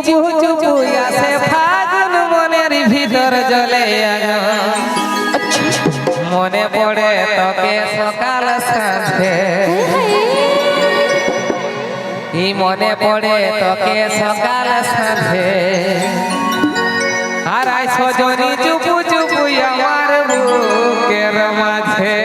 চুপু চুপু আসে ফাগুন মনের ভিতর জ্বলে আগুন মনে পড়ে তোকে সকাল সাঁঝে মনে পড়ে তোকে সকাল সাঁঝে আর আই সজনী চুপু চুপু আমার বুকের মাঝে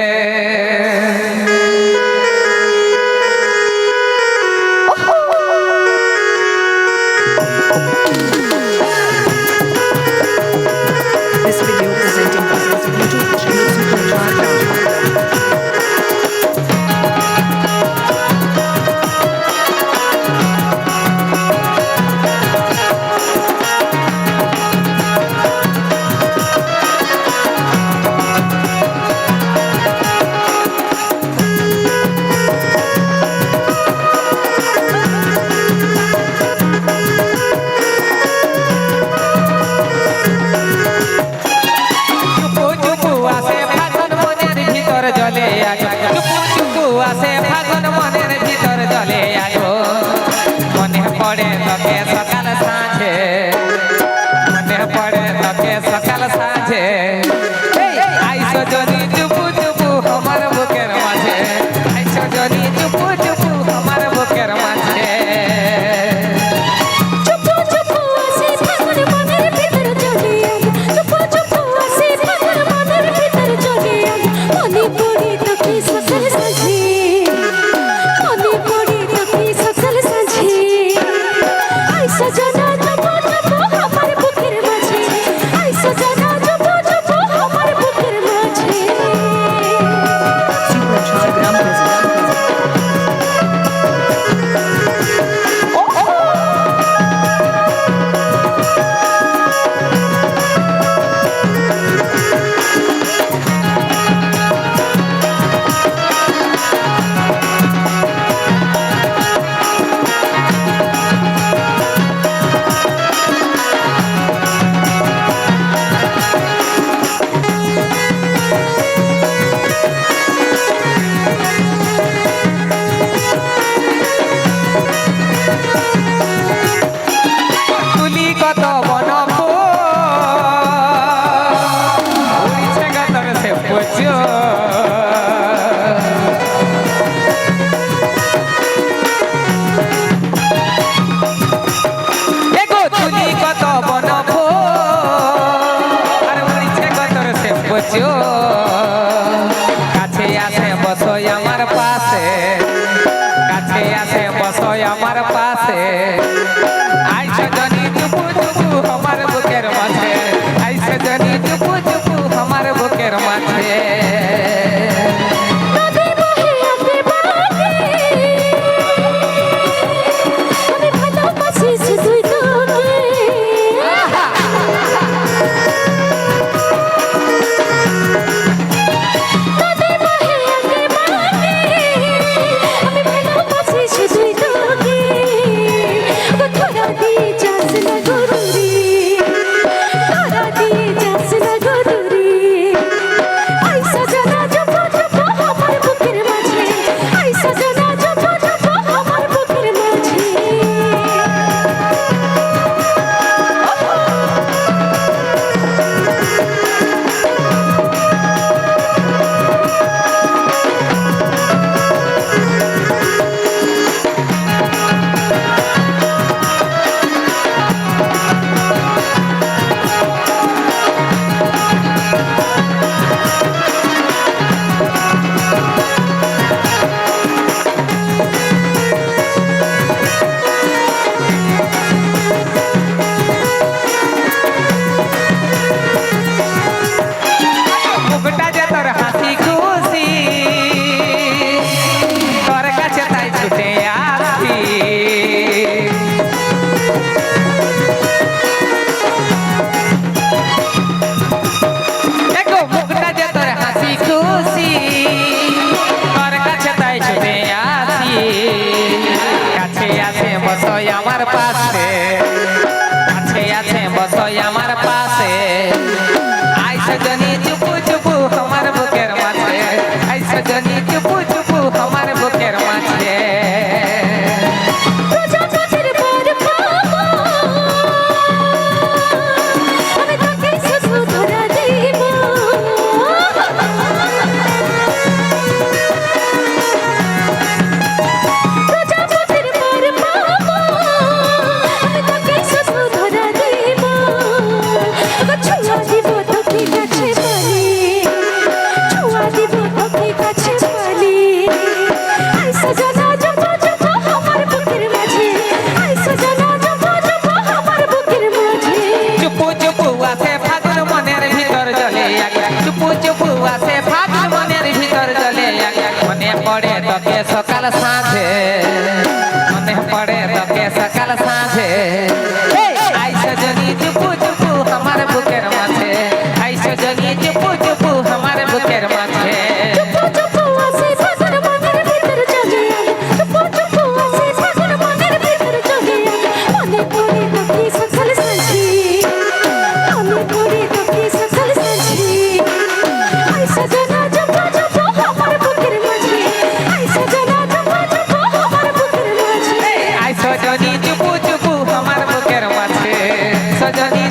This video presenting Buzz's YouTube channel Super. সকাল সাঁঝে আইসো যদি চুপু চুপু আমার বুকের মাঝে আইসো যদি চুপু চুপু আমার বুকের মাঝে চুপু চুপু আসে ফাগুন মনের ভিতর চলে চুপু চুপু আসে ফাগুন মনের ভিতর চলে মনে পড়ে তোকে সকাল সাঁঝে মনে পড়ে তোকে সকাল সাঁঝে আইসো জানা চুপু চুপু আমার বুকের মাঝে আইসো জানা চুপু চুপু আমার বুকের মাঝে Super তুলি কত বন উড়িছে গাতর সে পুজো এগো তুলি কত বন আর উড়িছে গাতর সে পুজো কাছে আসে বসো আমার পাশে কাছে আসে বসো আমার পাশে আইসো জনি চুপু চুপু আমার বুকের মাঝে আইসো জনি চুপু চুপু আমার বুকের মাঝে নদী বহে আগে বাগে আমি ভালোবাসি শুধুই তোকে নদী বহে আগে বাগে আমি ভালোবাসি শুধুই তোকে তোরা দিয়ে যাস না গরুরি তোরা দিয়ে যাস না গরুরি আইসা জানা চুপু চুপু আমার বুকের মাঝে আইসা জানা চুপু চুপু আমার বুকের মাঝে মুখটা যে তোর হাসি খুশি তোর কাছে তাই ছুটে আসি এগো মুখটা যে তোর হাসি খুশি তোর কাছে তাই ছুটে আসি কাছে আসে বসো আমার পাশে কাছে আসে বসো আমার পাশে আইসো জনি চুপু চুপু আমার বুকের মাঝে আইসো জনি চুপু চুপু আমার বুকের মাঝে প্রজাপতির পর পাবো সকাল সাঁঝে মনে পড়ে তোকে সকাল সাঁঝে আই সজনী চুপু চুপু আমার বুকের মাঝে আই সজনী চুপু চুপু আমার বুকের মাঝে চুপু চুপু আসে ফাগুন মনের ভিতর চলে আয় চুপু চুপু আসে ফাগুন মনের ভিতর চলে আয় মনে পড়ে তোকে সকাল সাঁঝে মনে পড়ে তোকে সকাল সাঁঝে আই সজনা চুপু চুপু আমার বুকের মাঝে আই সজনা চুপু চুপু আমার বুকের মাঝে আই সজনী চুপু চুপু আমার বুকের মাঝে সজনী